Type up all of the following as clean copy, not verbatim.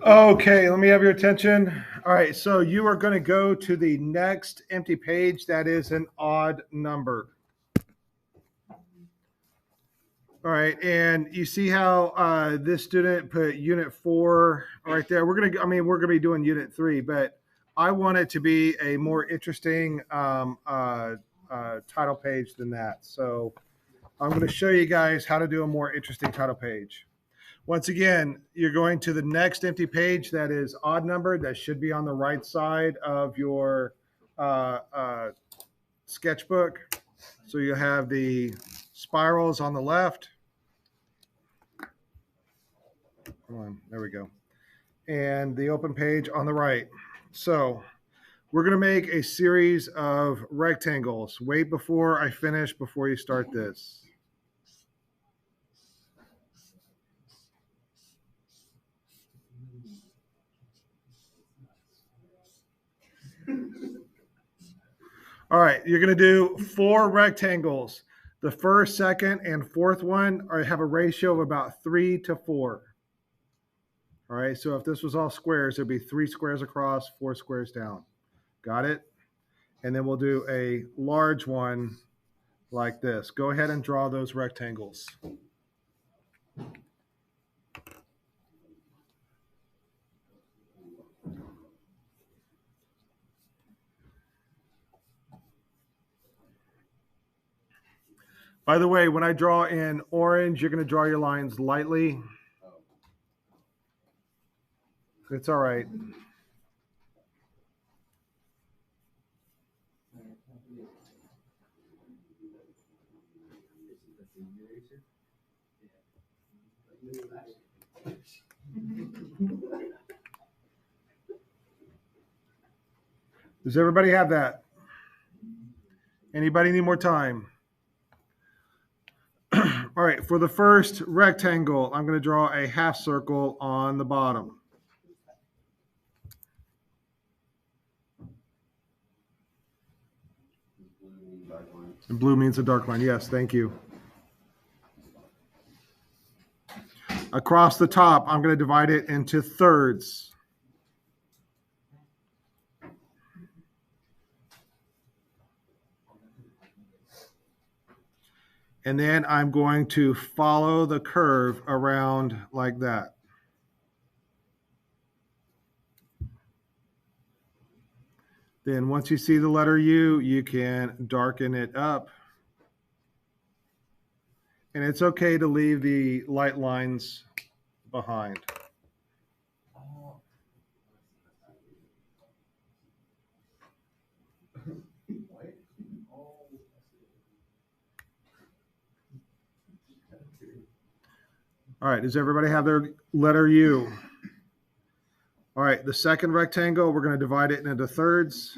Okay, let me have your attention. All right, so you are going to go to the next empty page that is an odd number. All right, and you see how this student put unit 4 right there. We're gonna be doing unit 3, but I want it to be a more interesting title page than that. So I'm going to show you guys how to do a more interesting title page. Once again, you're going to the next empty page that is odd numbered. That should be on the right side of your sketchbook. So you have the spirals on the left. Come on, there we go. And the open page on the right. So we're going to make a series of rectangles. Wait before I finish before you start this. All right, you're going to do 4 rectangles. The first, second, and fourth one have a ratio of about 3 to 4. All right, so if this was all squares, there'd be 3 squares across, 4 squares down. Got it? And then we'll do a large one like this. Go ahead and draw those rectangles. By the way, when I draw in orange, you're going to draw your lines lightly. It's all right. Does everybody have that? Anybody need more time? All right, for the first rectangle, I'm going to draw a half circle on the bottom. And blue means a dark line. Yes, thank you. Across the top, I'm going to divide it into thirds. And then I'm going to follow the curve around like that. Then once you see the letter U, you can darken it up. And it's okay to leave the light lines behind. All right, does everybody have their letter U? All right, the second rectangle, we're going to divide it into thirds.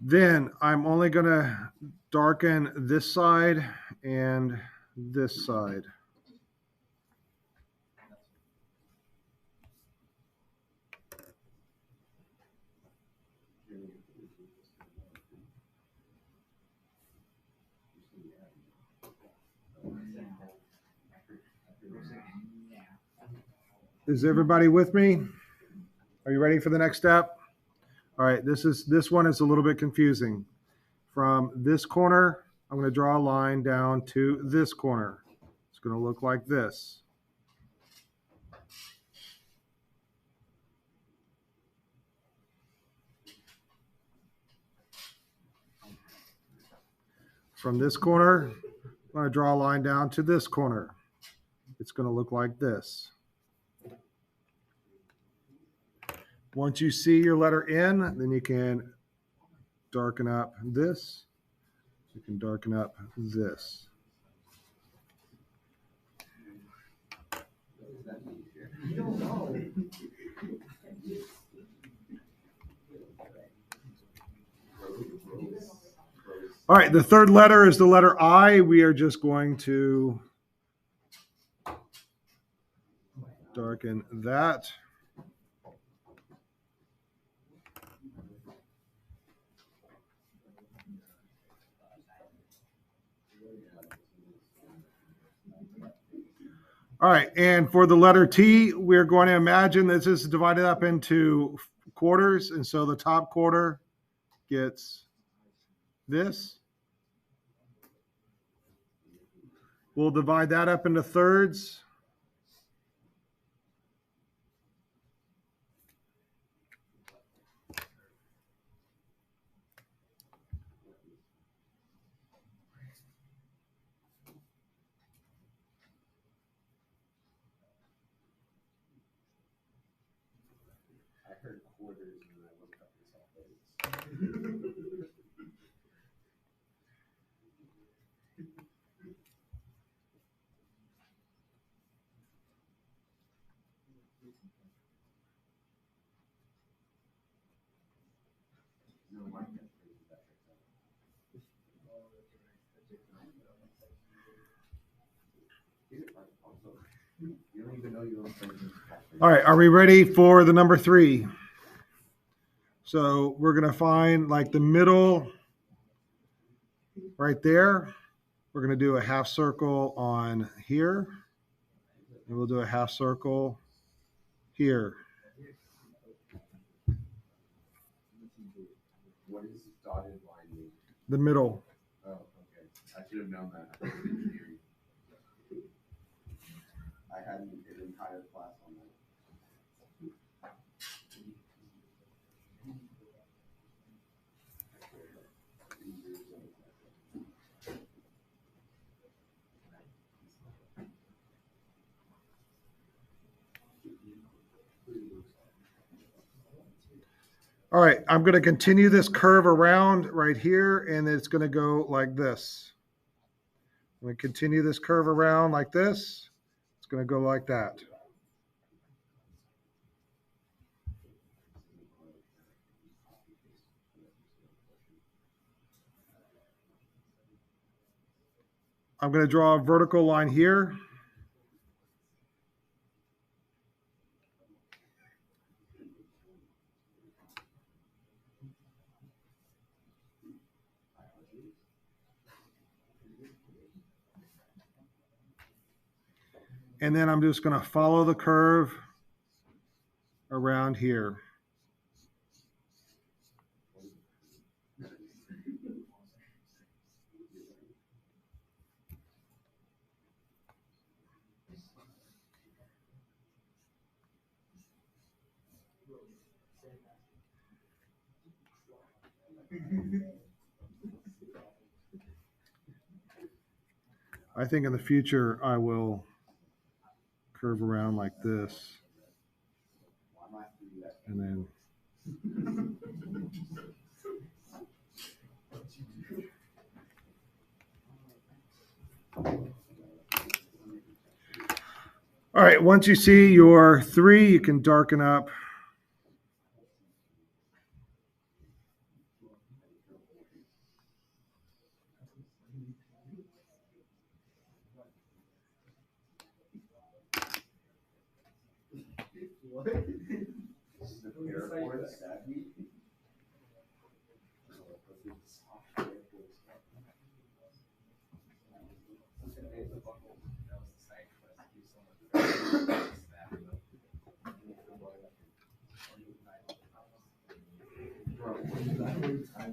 Then I'm only going to darken this side and this side. Is everybody with me? Are you ready for the next step? All right, this one is a little bit confusing. From this corner, I'm going to draw a line down to this corner. It's going to look like this. From this corner, I'm going to draw a line down to this corner. It's going to look like this. Once you see your letter N, then you can darken up this. You can darken up this. All right, the third letter is the letter I. We are just going to darken that. All right, and for the letter T, we're going to imagine this is divided up into quarters, and so the top quarter gets this. We'll divide that up into thirds. I heard quarters and I looked up this all. No, Mike got crazy back there. You don't even know you don't play. All right, are we ready for the number 3? So we're going to find like the middle right there. We're going to do a half circle on here, and we'll do a half circle here. What does dotted line mean? The middle. Oh, okay. I should have known that. I had an entire class on that. All right, I'm going to continue this curve around right here, and it's going to go like this. I'm going to continue this curve around like this. It's going to go like that. I'm going to draw a vertical line here. And then I'm just going to follow the curve around here. I think in the future I will curve around like this. And then all right, once you see your 3, you can darken up.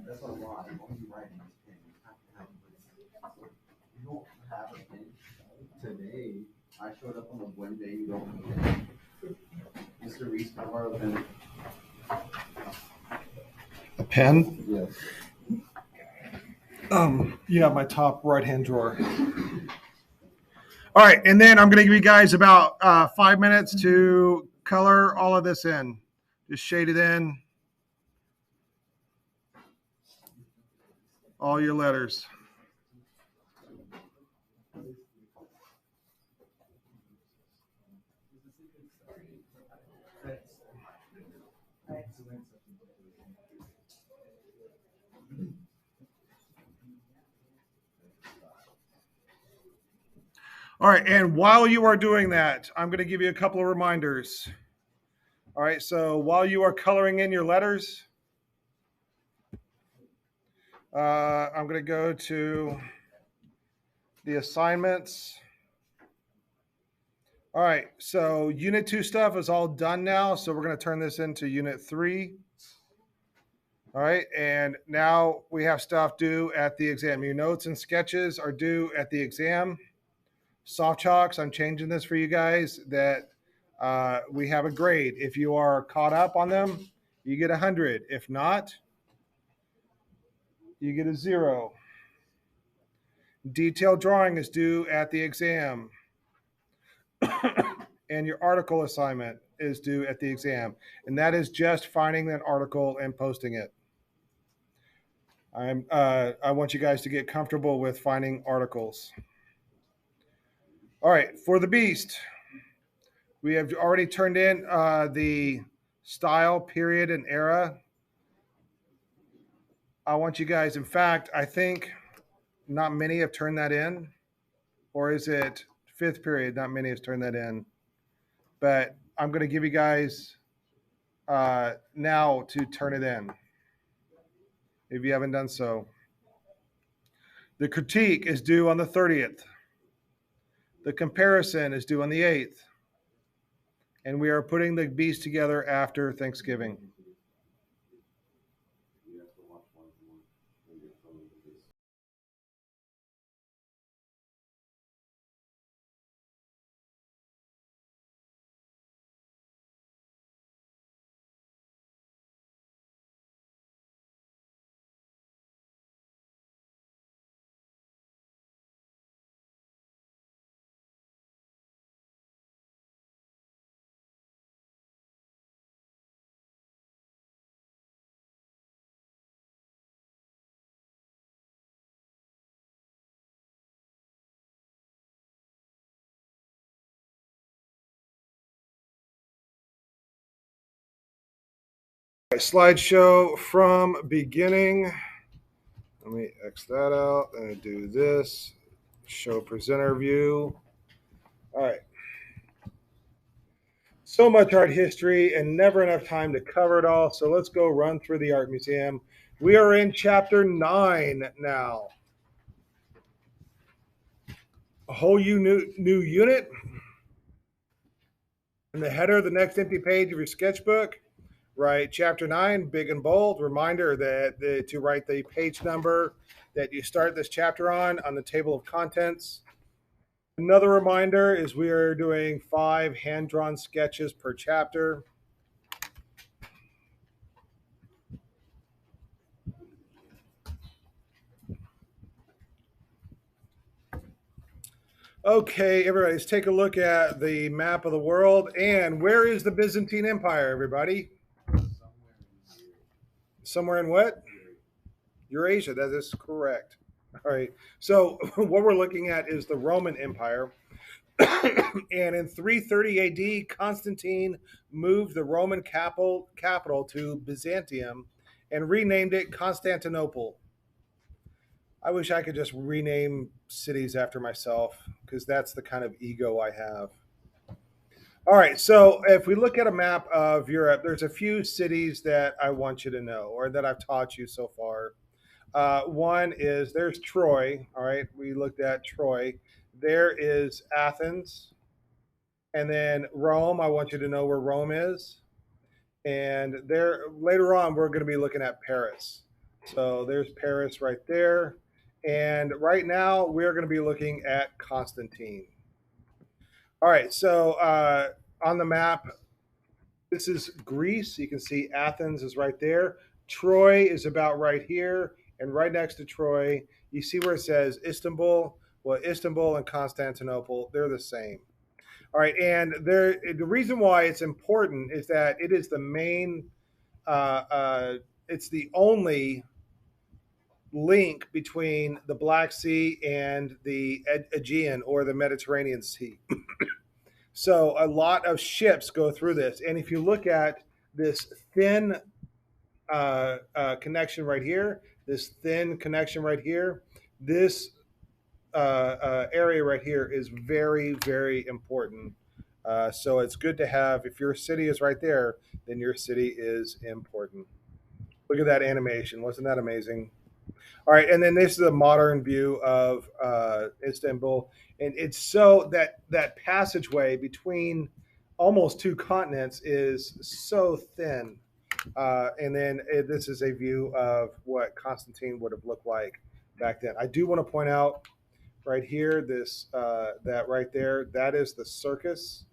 That's a lot. I'm only writing this pen. You don't have a pen. Today, I showed up on a Wednesday. You don't have a pen. Mr. Reese, can I borrow a pen? A pen? Yes. You have my top right-hand drawer. All right, and then I'm going to give you guys about 5 minutes to color all of this in. Just shade it in. All your letters. All right, and while you are doing that, I'm going to give you a couple of reminders. All right, so while you are coloring in your letters, I'm going to go to the assignments. All right, so Unit 2 stuff is all done now, so we're going to turn this into Unit 3. All right, and now we have stuff due at the exam. Your notes and sketches are due at the exam. Soft chalks, I'm changing this for you guys that we have a grade. If you are caught up on them, you get 100. If not, you get a 0. Detailed drawing is due at the exam. And your article assignment is due at the exam. And that is just finding that article and posting it. I want you guys to get comfortable with finding articles. All right, for the beast, we have already turned in the style, period, and era. I want you guys, in fact, I think not many have turned that in. Or is it fifth period? Not many have turned that in. But I'm going to give you guys now to turn it in if you haven't done so. The critique is due on the 30th. The comparison is due on the 8th. And we are putting the beast together after Thanksgiving. Slideshow from beginning. Let me X that out and do this. Show presenter view. All right. So much art history and never enough time to cover it all. So let's go run through the art museum. We are in chapter 9 now. A whole new unit. In the header, the next empty page of your sketchbook, write chapter 9, big and bold. Reminder that to write the page number that you start this chapter on the table of contents. Another reminder is we are doing 5 hand-drawn sketches per chapter. Okay, everybody, let's take a look at the map of the world. And where is the Byzantine Empire, everybody? Somewhere in what? Eurasia, that is correct. All right, so what we're looking at is the Roman Empire. And in 330 AD, Constantine moved the Roman capital to Byzantium and renamed it Constantinople. I wish I could just rename cities after myself because that's the kind of ego I have. All right, so if we look at a map of Europe, there's a few cities that I want you to know or that I've taught you so far. One is there's Troy. All right, we looked at Troy. There is Athens. And then Rome, I want you to know where Rome is. And there later on, we're going to be looking at Paris. So there's Paris right there. And right now, we're going to be looking at Constantine. All right, so on the map, this is Greece. You can see Athens is right there. Troy is about right here. And right next to Troy, you see where it says Istanbul. Well, Istanbul and Constantinople, they're the same. All right, and the reason why it's important is that it is the main, it's the only link between the Black Sea and the Aegean or the Mediterranean Sea. So a lot of ships go through this, and if you look at this thin connection right here, this thin connection right here, this area right here is very, very important. So it's good to have, if your city is right there, then your city is important. Look at that animation. Wasn't that amazing? All right, and then this is a modern view of Istanbul, and it's so that passageway between almost two continents is so thin. And then this is a view of what Constantine would have looked like back then. I do want to point out right here, this that right there, that is the circus.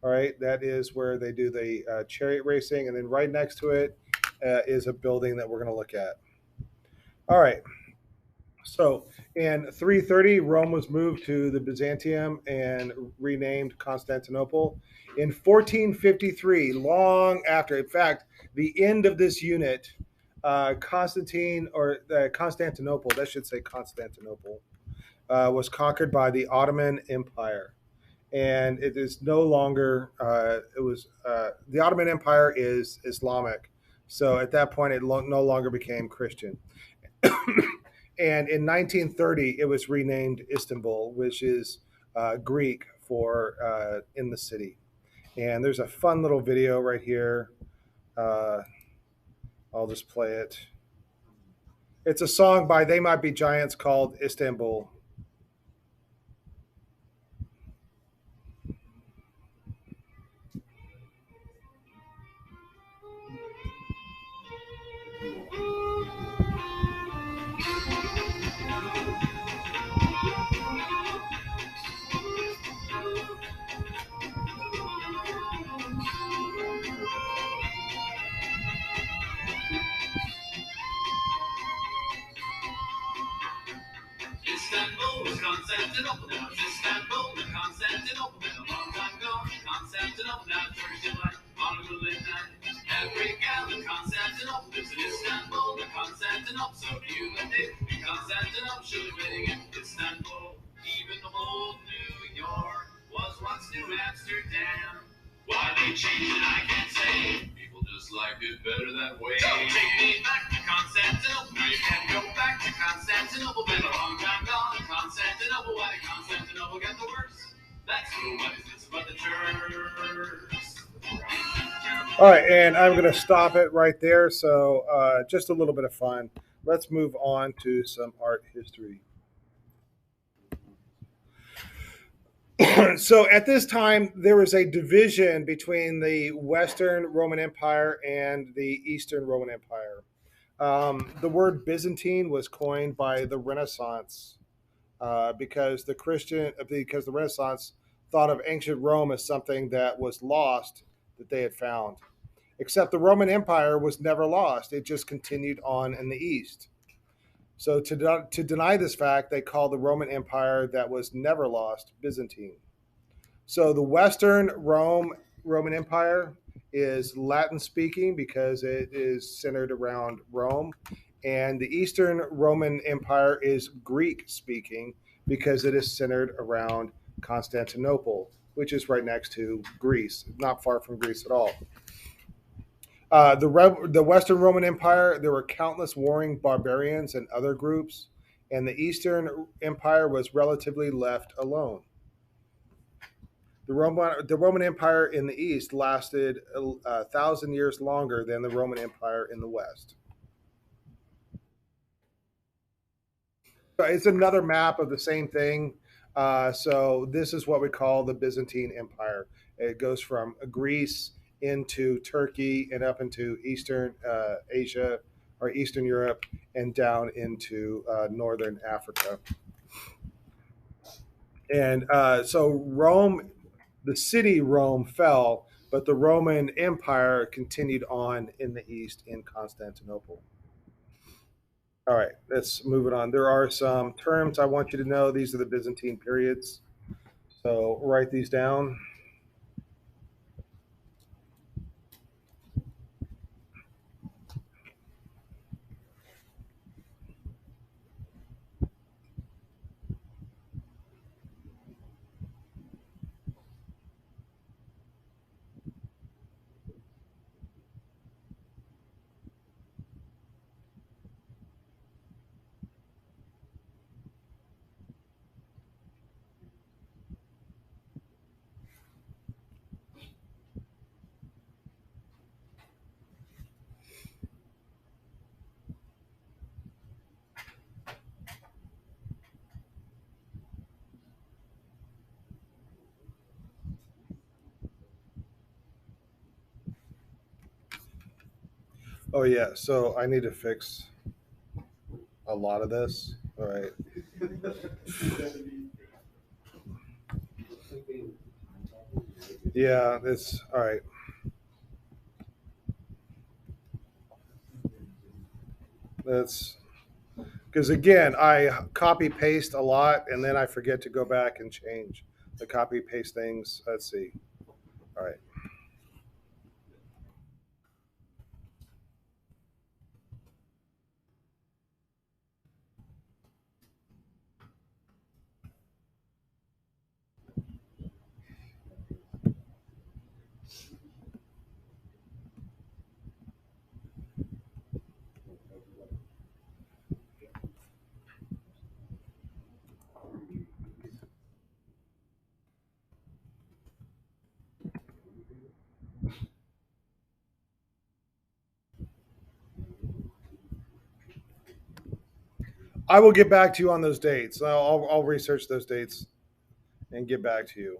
All right, that is where they do the chariot racing, and then right next to it is a building that we're going to look at. All right, so in 330, Rome was moved to the Byzantium and renamed Constantinople. In 1453, long after, in fact, the end of this unit, Constantine or Constantinople, that should say Constantinople, was conquered by the Ottoman Empire, and it is no longer. It was the Ottoman Empire is Islamic, so at that point it no longer became Christian. And in 1930, it was renamed Istanbul, which is Greek for in the city. And there's a fun little video right here. Uh, I'll just play it. It's a song by They Might Be Giants called Istanbul. Istanbul was Constantinople, now it's Istanbul, the Constantinople, been a long time gone. Constantinople, now it's Turkish delight, on a moonlit night. Every gal in Constantinople lives in Istanbul, the Constantinople, so do you and Dick. In Constantinople, should be living in Istanbul. Even old New York was once New Amsterdam. Why they changed it, I can't say. People just liked it better that way. So take me back to Constantinople. No, you can't go back to Constantinople. Been a long time gone. Constantinople, why did Constantinople get the worst? That's cool. What is this about the Turks? All right, and I'm going to stop it right there. So just a little bit of fun. Let's move on to some art history. So at this time, there was a division between the Western Roman Empire and the Eastern Roman Empire. The word Byzantine was coined by the Renaissance because the Renaissance thought of ancient Rome as something that was lost that they had found. Except the Roman Empire was never lost; it just continued on in the East. So to deny this fact, they called the Roman Empire that was never lost Byzantine. So the Western Roman Empire is Latin speaking because it is centered around Rome, and the Eastern Roman Empire is Greek speaking because it is centered around Constantinople, which is right next to Greece, not far from Greece at all. The Western Roman Empire, there were countless warring barbarians and other groups, and the Eastern Empire was relatively left alone. The Roman Empire in the East lasted 1,000 years longer than the Roman Empire in the West. It's another map of the same thing. So this is what we call the Byzantine Empire. It goes from Greece into Turkey and up into Eastern Asia or Eastern Europe and down into Northern Africa. And so Rome, the city Rome fell, but the Roman Empire continued on in the east in Constantinople. All right, let's move it on. There are some terms I want you to know. These are the Byzantine periods. So write these down. Oh yeah, so I need to fix a lot of this. All right. Yeah, it's all right. That's because again, I copy paste a lot and then I forget to go back and change the copy paste things. Let's see. All right. I will get back to you on those dates. I'll research those dates and get back to you.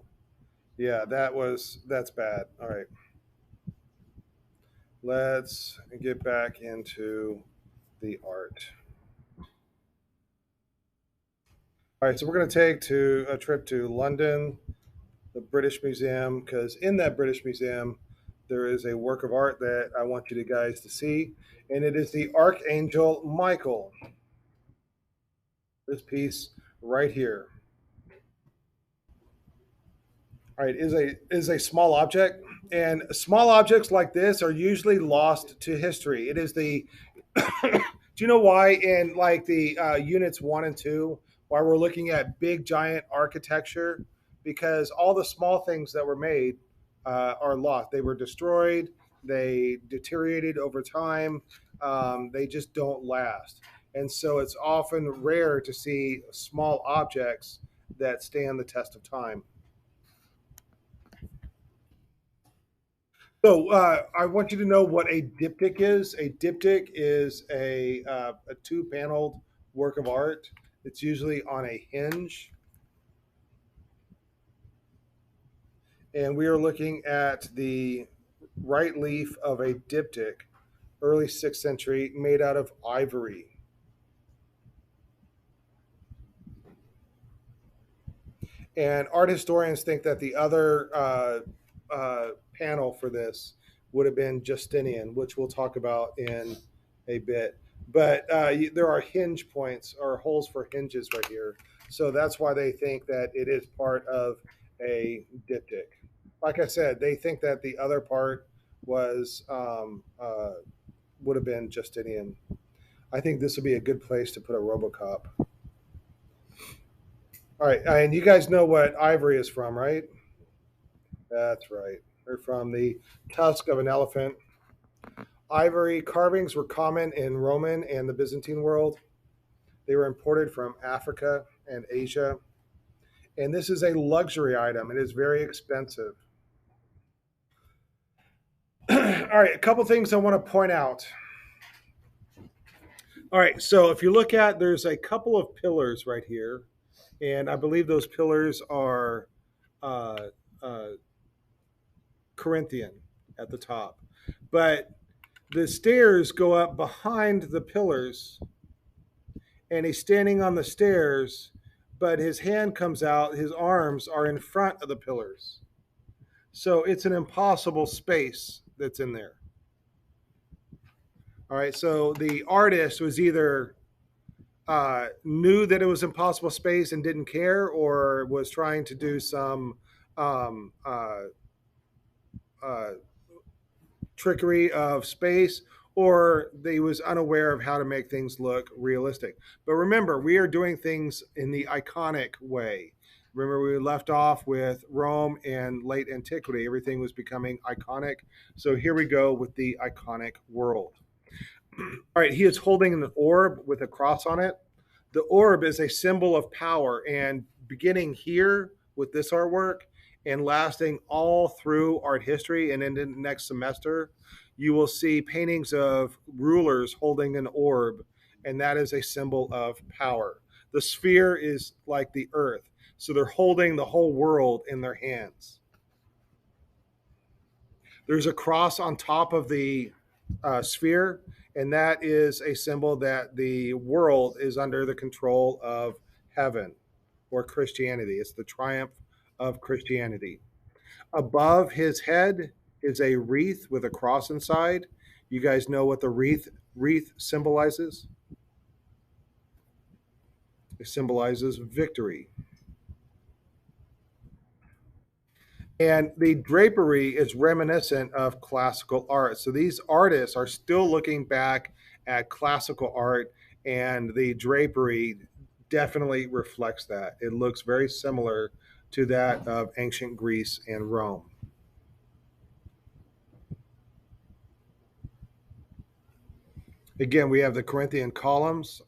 Yeah, that's bad. All right. Let's get back into the art. All right, so we're going to take to a trip to London, the British Museum, because in that British Museum, there is a work of art that I want you guys to see, and it is the Archangel Michael. This piece right here. All right, is a small object, and small objects like this are usually lost to history. It is the do you know why in like the units 1 and 2 why we're looking at big giant architecture? Because all the small things that were made are lost. They were destroyed. They deteriorated over time. They just don't last, and so it's often rare to see small objects that stand the test of time. So I want you to know what a diptych is. A diptych is a two-paneled work of art. It's usually on a hinge, and we are looking at the right leaf of a diptych, early 6th century, made out of ivory. And art historians think that the other panel for this would have been Justinian, which we'll talk about in a bit. But there are hinge points or holes for hinges right here. So that's why they think that it is part of a diptych. Like I said, they think that the other part was would have been Justinian. I think this would be a good place to put a RoboCop. All right, and you guys know what ivory is from, right? That's right. They're from the tusk of an elephant. Ivory carvings were common in Roman and the Byzantine world. They were imported from Africa and Asia. And this is a luxury item. It is very expensive. All right, a couple things I want to point out. All right, so if you look at, there's a couple of pillars right here, and I believe those pillars are uh, uh, Corinthian at the top. But the stairs go up behind the pillars, and he's standing on the stairs, but his hand comes out, his arms are in front of the pillars. So it's an impossible space that's in there. All right, so the artist was either knew that it was impossible space and didn't care, or was trying to do some um, uh, uh, trickery of space, or they was unaware of how to make things look realistic. But remember, we are doing things in the iconic way. Remember, we left off with Rome and late antiquity. Everything was becoming iconic. So here we go with the iconic world. All right, he is holding an orb with a cross on it. The orb is a symbol of power, and beginning here with this artwork and lasting all through art history and into next semester, you will see paintings of rulers holding an orb, and that is a symbol of power. The sphere is like the earth, so they're holding the whole world in their hands. There's a cross on top of the sphere, and that is a symbol that the world is under the control of heaven or Christianity. It's the triumph of Christianity. Above his head is a wreath with a cross inside. You guys know what the wreath symbolizes? It symbolizes victory. And the drapery is reminiscent of classical art. So these artists are still looking back at classical art, and the drapery definitely reflects that. It looks very similar to that of ancient Greece and Rome. Again, we have the Corinthian columns,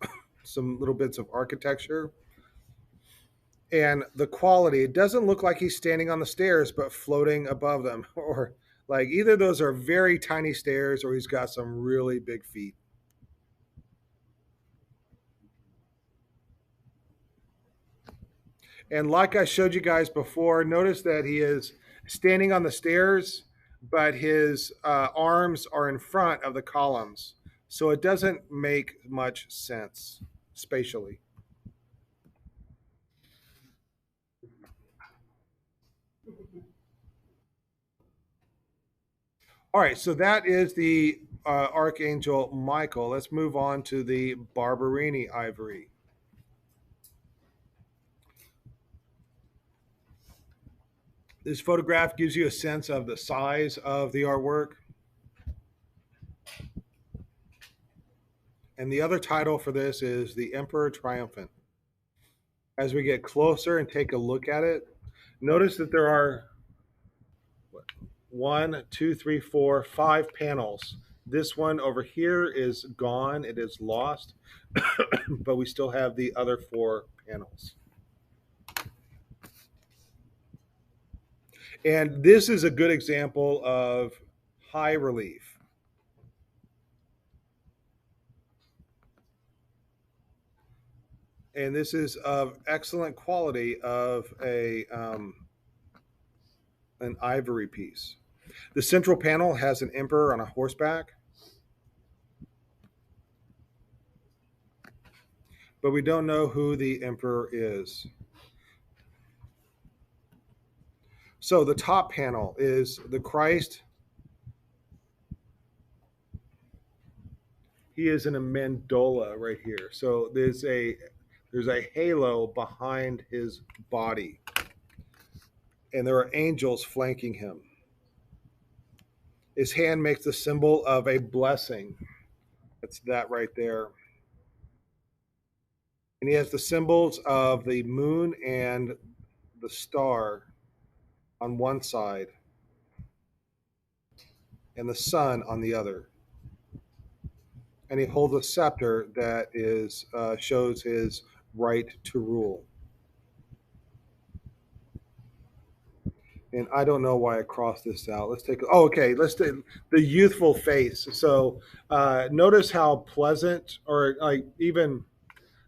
some little bits of architecture, and the quality. It doesn't look like he's standing on the stairs, but floating above them, or like either those are very tiny stairs or he's got some really big feet. And like I showed you guys before, notice that he is standing on the stairs, but his arms are in front of the columns. So it doesn't make much sense spatially. All right, so that is the Archangel Michael. Let's move on to the Barberini ivory. This photograph gives you a sense of the size of the artwork. And the other title for this is The Emperor Triumphant. As we get closer and take a look at it, notice that there are one, two, three, four, five panels. This one over here is gone, it is lost, but we still have the other four panels. And this is a good example of high relief. And this is of excellent quality of an ivory piece. The central panel has an emperor on a horseback, but we don't know who the emperor is. So the top panel is the Christ. He is in a mandola right here. So there's a halo behind his body, and there are angels flanking him. His hand makes the symbol of a blessing. That's that right there. And he has the symbols of the moon and the star on one side and the sun on the other. And he holds a scepter that is shows his right to rule. And I don't know why I crossed this out. Let's take. Oh, okay. Let's take the youthful face. So notice how pleasant, or like even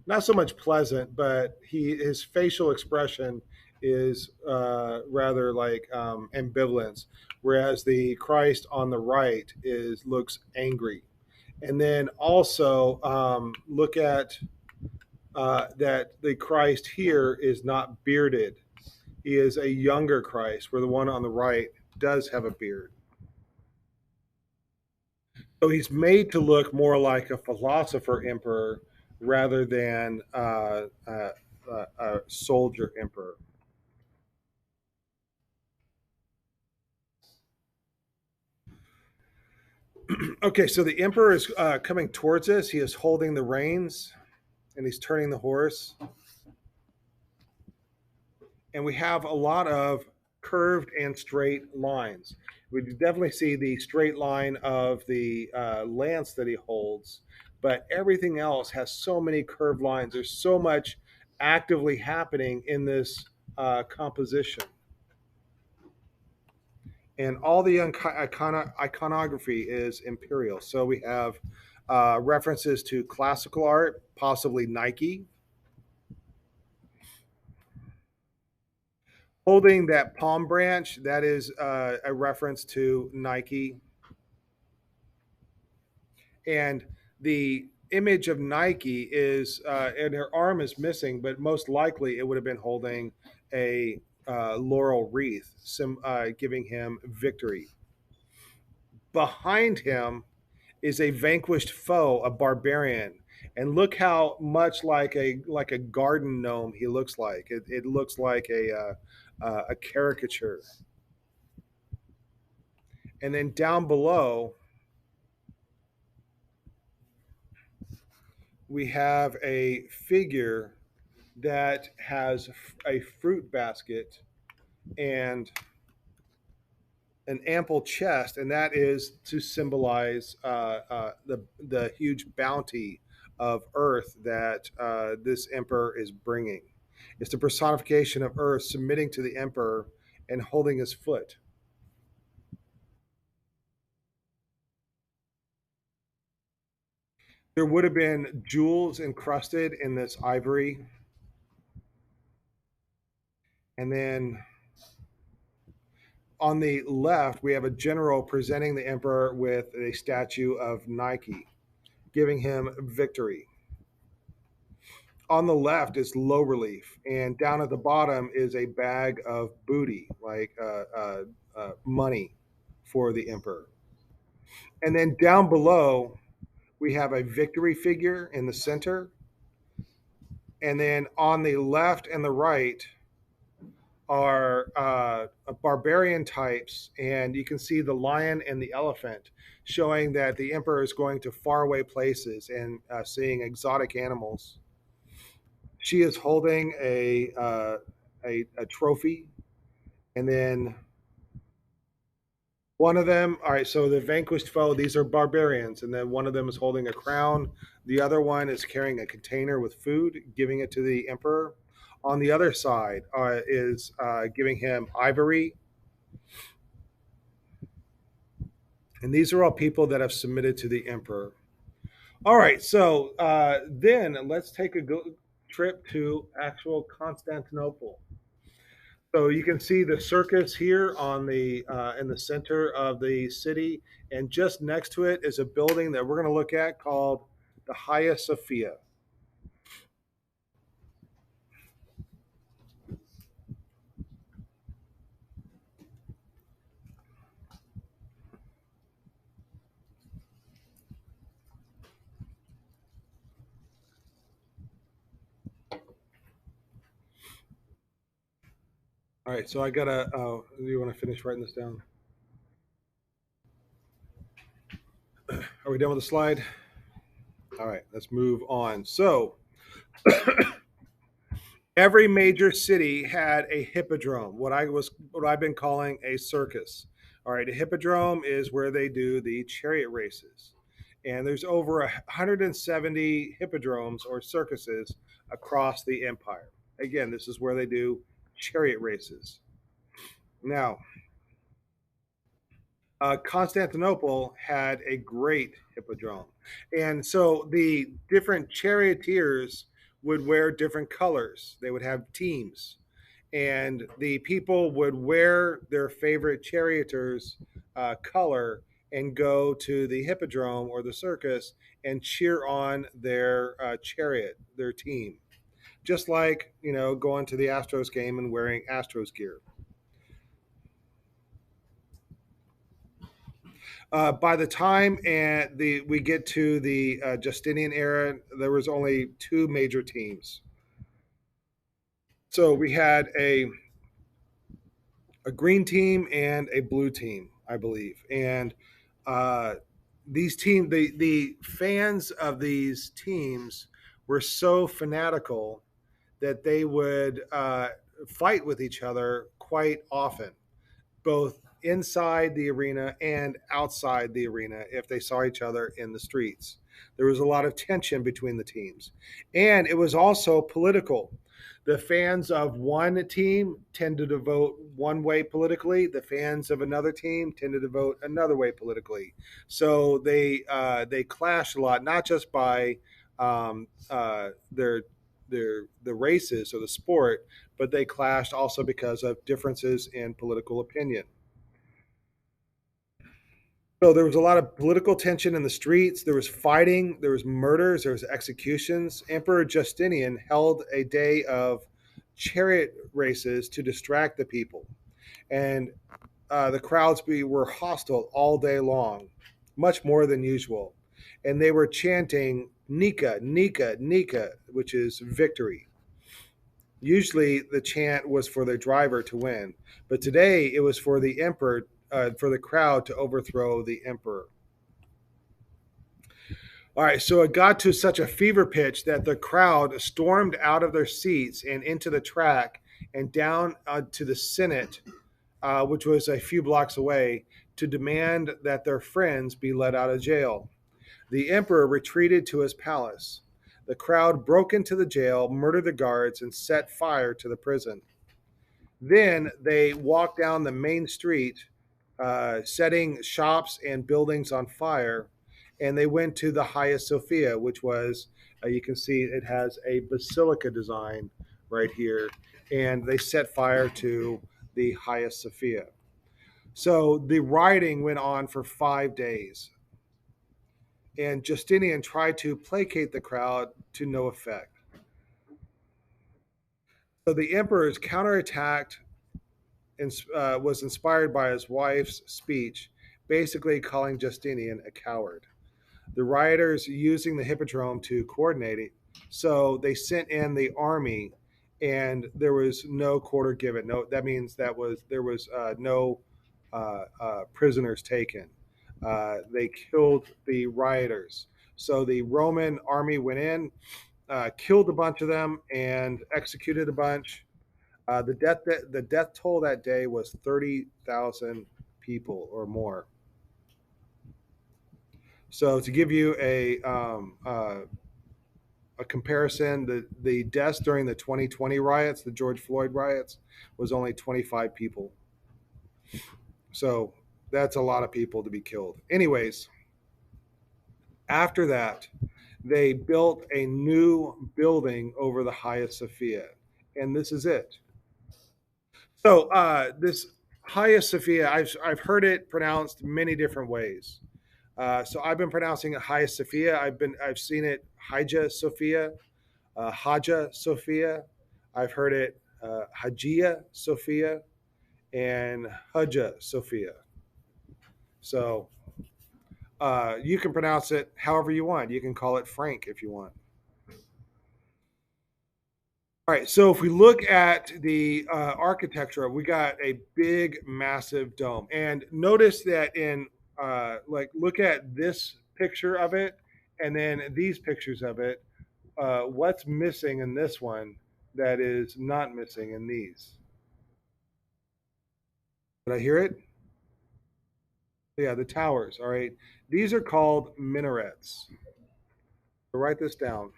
not so much pleasant, but his facial expression is rather like ambivalence, whereas the Christ on the right is looks angry. And then also look at that the Christ here is not bearded. He is a younger Christ, where the one on the right does have a beard. So he's made to look more like a philosopher emperor rather than a soldier emperor. Okay, so the emperor is coming towards us. He is holding the reins and he's turning the horse. And we have a lot of curved and straight lines. We definitely see the straight line of the lance that he holds, but everything else has so many curved lines. There's so much actively happening in this composition. And all the iconography is imperial. So we have references to classical art, possibly Nike. Holding that palm branch, that is a reference to Nike. And the image of Nike is, and her arm is missing, but most likely it would have been holding a laurel wreath, giving him victory. Behind him is a vanquished foe, a barbarian. And look how much like a garden gnome he looks like. It looks like a caricature. And then down below, we have a figure that has a fruit basket and an ample chest, and that is to symbolize the huge bounty of Earth that this emperor is bringing. It's the personification of Earth submitting to the emperor and holding his foot. There would have been jewels encrusted in this ivory, and then on the left, we have a general presenting the emperor with a statue of Nike, giving him victory. On the left is low relief, and down at the bottom is a bag of booty, like money for the emperor. And then down below, we have a victory figure in the center. And then on the left and the right are barbarian types, and you can see the lion and the elephant, showing that the emperor is going to faraway places and seeing exotic animals. She is holding a trophy, and then one of them. All right, so the vanquished foe. These are barbarians, and then one of them is holding a crown. The other one is carrying a container with food, giving it to the emperor. On the other side is giving him ivory, and these are all people that have submitted to the emperor. All right, so then let's take a trip to actual Constantinople. So you can see the circus here on the in the center of the city, and just next to it is a building that we're going to look at called the Hagia Sophia. All right, so I gotta. Do you want to finish writing this down? Are we done with the slide? All right, let's move on. So every major city had a hippodrome, what I've been calling a circus. All right, a hippodrome is where they do the chariot races. And there's over 170 hippodromes or circuses across the empire. Again, this is where they do chariot races. Now, Constantinople had a great hippodrome. And so the different charioteers would wear different colors. They would have teams, and the people would wear their favorite charioteer's color and go to the hippodrome or the circus and cheer on their chariot, their team. Just like, going to the Astros game and wearing Astros gear. By the time we get to the Justinian era, there was only two major teams. So we had a green team and a blue team, I believe. And uh, the fans of these teams were so fanatical that they would fight with each other quite often, both inside the arena and outside the arena if they saw each other in the streets. There was a lot of tension between the teams. And it was also political. The fans of one team tended to vote one way politically. The fans of another team tended to vote another way politically. So they clashed a lot, not just by the races or the sport, but they clashed also because of differences in political opinion. So there was a lot of political tension in the streets. There was fighting. There was murders. There was executions. Emperor Justinian held a day of chariot races to distract the people, and the crowds were hostile all day long, much more than usual, and they were chanting "Nika, Nika, Nika," which is victory. Usually, the chant was for the driver to win, but today it was for the emperor, for the crowd to overthrow the emperor. All right, so it got to such a fever pitch that the crowd stormed out of their seats and into the track and down to the Senate, which was a few blocks away, to demand that their friends be let out of jail. The emperor retreated to his palace. The crowd broke into the jail, murdered the guards, and set fire to the prison. Then they walked down the main street, setting shops and buildings on fire, and they went to the Hagia Sophia, which was, you can see it has a basilica design right here, and they set fire to the Hagia Sophia. So the rioting went on for 5 days, and Justinian tried to placate the crowd to no effect. So the emperors counterattacked and was inspired by his wife's speech, basically calling Justinian a coward. The rioters using the hippodrome to coordinate it, so they sent in the army, and there was no quarter given. No, that means that was there was no prisoners taken. They killed the rioters. So the Roman army went in, killed a bunch of them, and executed a bunch. The death toll that day was 30,000 people or more. So to give you a comparison, the deaths during the 2020 riots, the George Floyd riots, was only 25 people. So that's a lot of people to be killed. Anyways, after that, they built a new building over the Hagia Sophia, and this is it. So this Hagia Sophia, I've heard it pronounced many different ways. So I've been pronouncing it Hagia Sophia. I've seen it Hagia Sophia, Hagia Sophia. I've heard it Hagia Sophia and Hagia Sophia. So you can pronounce it however you want. You can call it Frank if you want. All right, so if we look at the architecture, we got a big, massive dome, and notice that look at this picture of it, and then these pictures of it. What's missing in this one that is not missing in these? Did I hear it? Yeah, the towers. All right, these are called minarets. So write this down.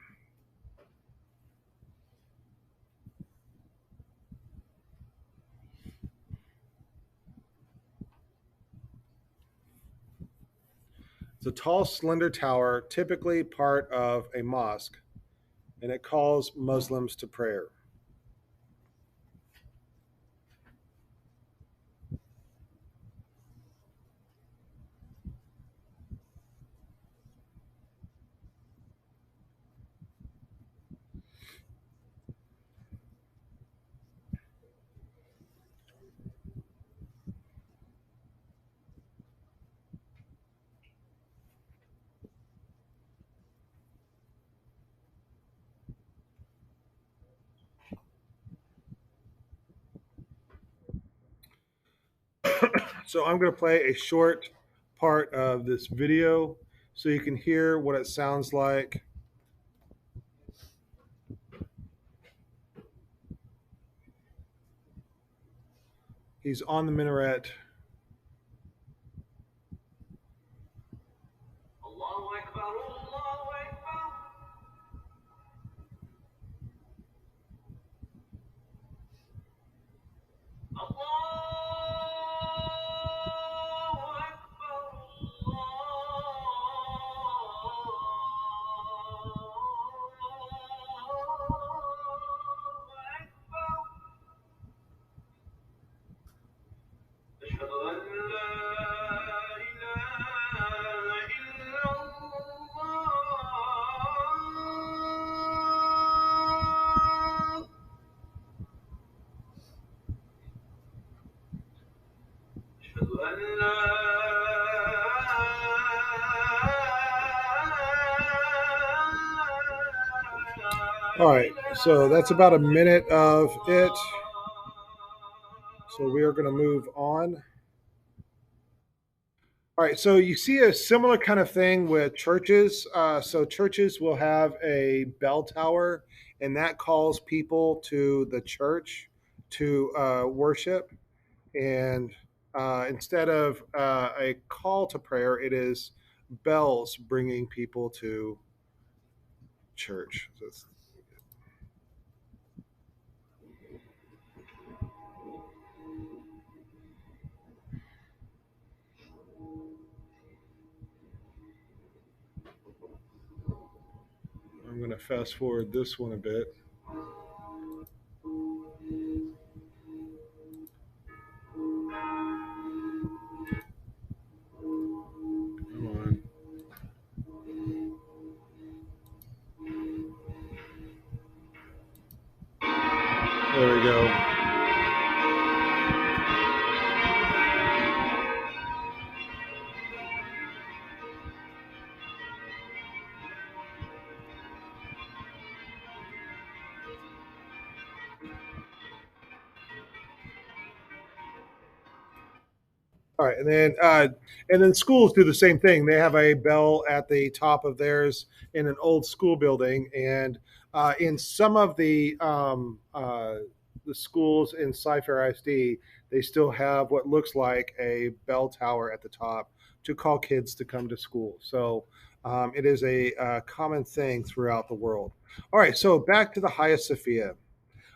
It's a tall, slender tower, typically part of a mosque, and it calls Muslims to prayer. So I'm going to play a short part of this video so you can hear what it sounds like. He's on the minaret. All right, so that's about a minute of it. So we are going to move on. All right, so you see a similar kind of thing with churches. So churches will have a bell tower, and that calls people to the church to worship. And instead of a call to prayer, it is bells bringing people to church. So I'm going to fast forward this one a bit. Come on. There we go. All right, and then schools do the same thing. They have a bell at the top of theirs in an old school building, and in some of the schools in Cypher ISD, they still have what looks like a bell tower at the top to call kids to come to school. So it is a common thing throughout the world. All right, so back to the Hagia Sophia.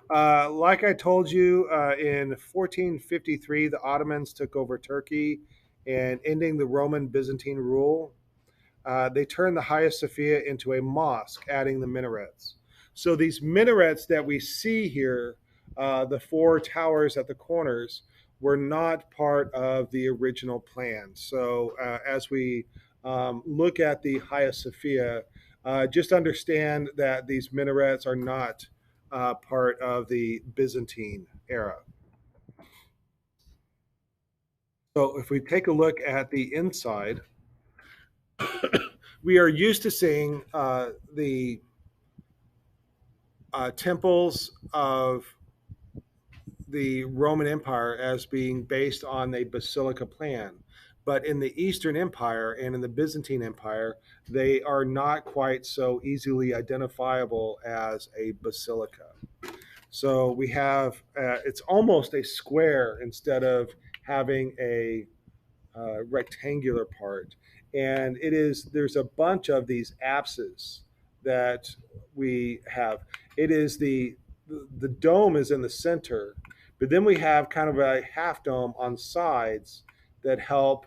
Like I told you, in 1453, the Ottomans took over Turkey and ending the Roman Byzantine rule. They turned the Hagia Sophia into a mosque, adding the minarets. So these minarets that we see here, the four towers at the corners, were not part of the original plan. So as we look at the Hagia Sophia, just understand that these minarets are not part of the Byzantine era. So if we take a look at the inside, we are used to seeing the temples of the Roman Empire as being based on a basilica plan. But in the Eastern Empire and in the Byzantine Empire, they are not quite so easily identifiable as a basilica. So we have, it's almost a square instead of having a rectangular part. And there's a bunch of these apses that we have. It is the dome is in the center, but then we have kind of a half dome on sides that help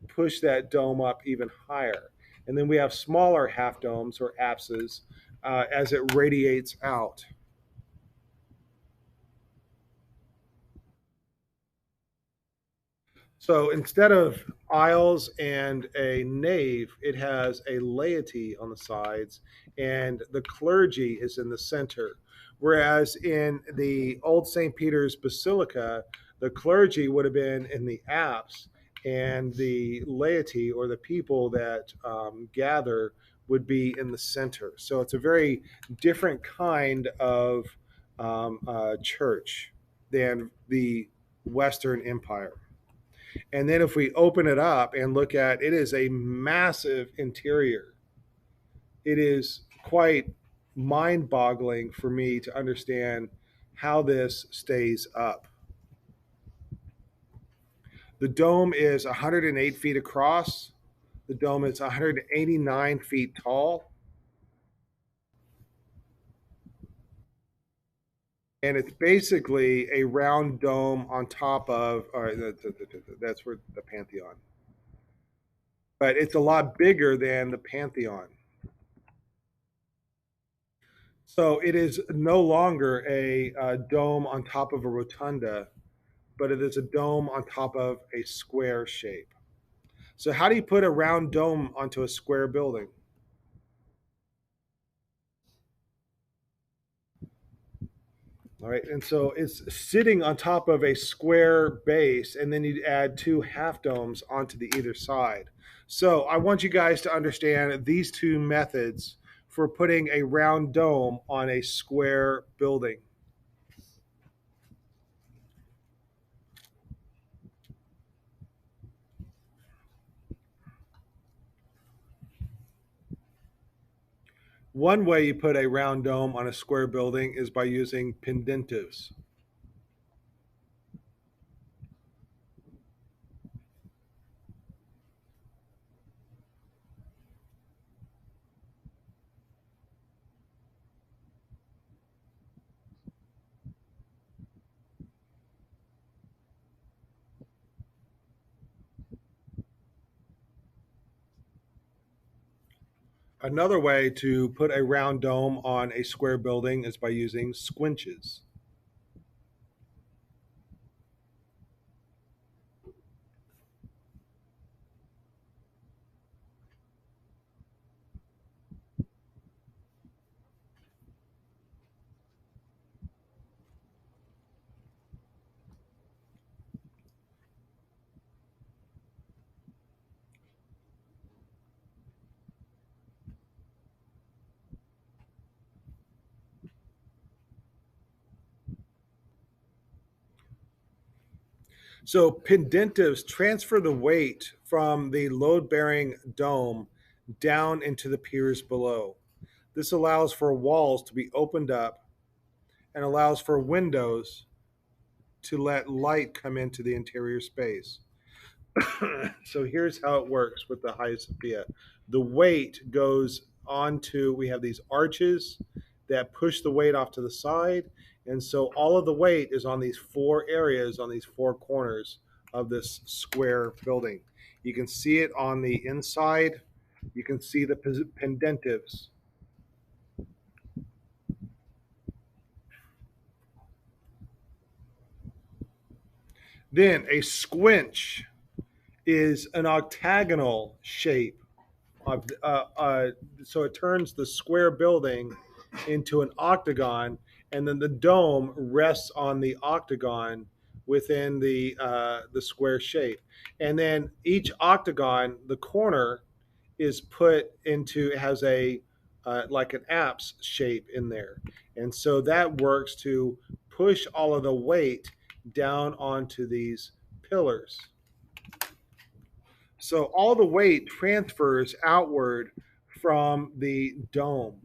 push that dome up even higher. And then we have smaller half domes or apses as it radiates out. So instead of aisles and a nave, it has a laity on the sides, and the clergy is in the center. Whereas in the old St. Peter's Basilica, the clergy would have been in the apse, and the laity or the people that gather would be in the center. So it's a very different kind of church than the Western Empire. And then if we open it up and look at it, is a massive interior. It is quite mind boggling for me to understand how this stays up. The dome is 108 feet across. The dome is 189 feet tall. And it's basically a round dome on top of, all right, that's where the Pantheon. But it's a lot bigger than the Pantheon. So it is no longer a dome on top of a rotunda, but it is a dome on top of a square shape. So how do you put a round dome onto a square building? All right, and so it's sitting on top of a square base, and then you add two half domes onto the either side. So I want you guys to understand these two methods for putting a round dome on a square building. One way you put a round dome on a square building is by using pendentives. Another way to put a round dome on a square building is by using squinches. So pendentives transfer the weight from the load-bearing dome down into the piers below. This allows for walls to be opened up and allows for windows to let light come into the interior space. So here's how it works with the Hagia Sophia. The weight goes onto, we have these arches that push the weight off to the side. And so all of the weight is on these four areas, on these four corners of this square building. You can see it on the inside. You can see the pendentives. Then a squinch is an octagonal shape of, so it turns the square building into an octagon, and then the dome rests on the octagon within the square shape. And then each octagon, the corner is put into, it has a like an apse shape in there, and so that works to push all of the weight down onto these pillars. So all the weight transfers outward from the dome.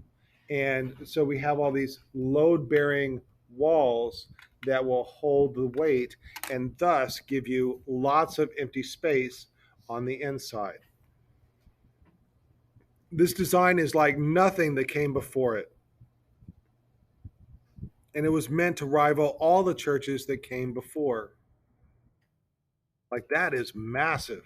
And so we have all these load bearing walls that will hold the weight and thus give you lots of empty space on the inside. This design is like nothing that came before it. And it was meant to rival all the churches that came before. Like, that is massive.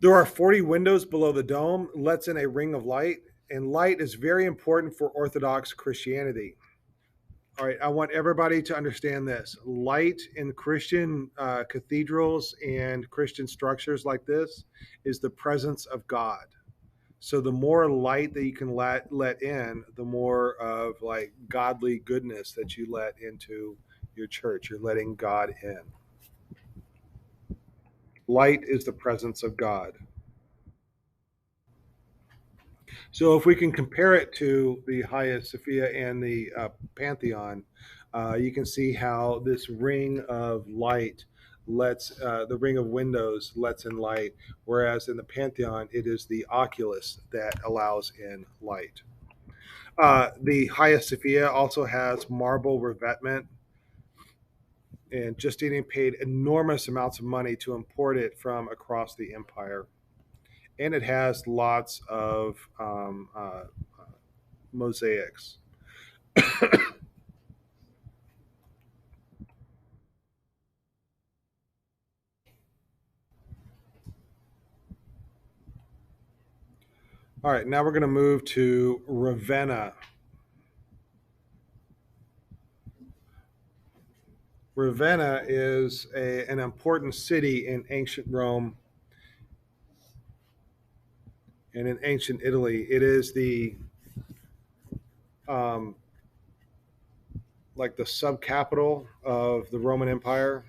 There are 40 windows below the dome, lets in a ring of light, and light is very important for Orthodox Christianity. All right, I want everybody to understand this. Light in Christian cathedrals and Christian structures like this is the presence of God. So the more light that you can let in, the more of like godly goodness that you let into your church. You're letting God in. Light is the presence of God. So if we can compare it to the Hagia Sophia and the Pantheon, you can see how this ring of light lets the ring of windows lets in light, whereas in the Pantheon it is the oculus that allows in light. The Hagia Sophia also has marble revetment, and Justinian paid enormous amounts of money to import it from across the empire. And it has lots of mosaics. All right, now we're going to move to Ravenna. Ravenna is an important city in ancient Rome and in ancient Italy. It is the um, like the sub-capital of the Roman Empire.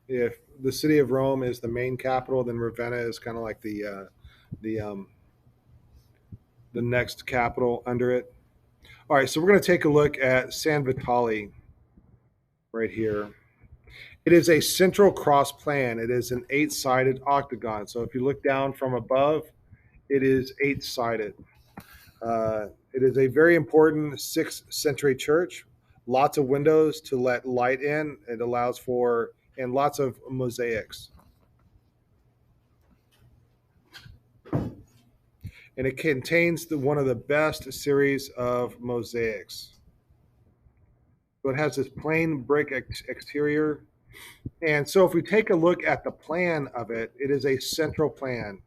If the city of Rome is the main capital, then Ravenna is kind of like the the next capital under it. All right, so we're going to take a look at San Vitale right here. It is a central cross plan. It is an eight-sided octagon. So if you look down from above, it is eight-sided. It is a very important 6th century church. Lots of windows to let light in. It allows for, and lots of mosaics. And it contains one of the best series of mosaics. So it has this plain brick exterior. And so if we take a look at the plan of it, it is a central plan.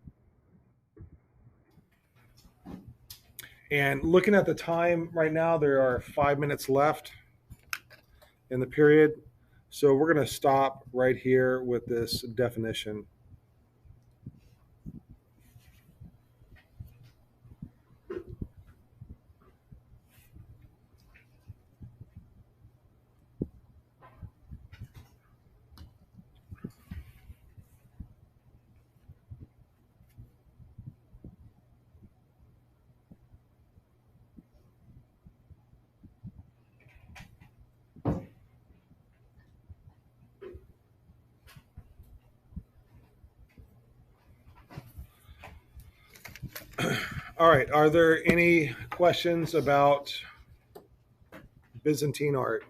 And looking at the time right now, there are 5 minutes left in the period. So we're going to stop right here with this definition. All right. Are there any questions about Byzantine art?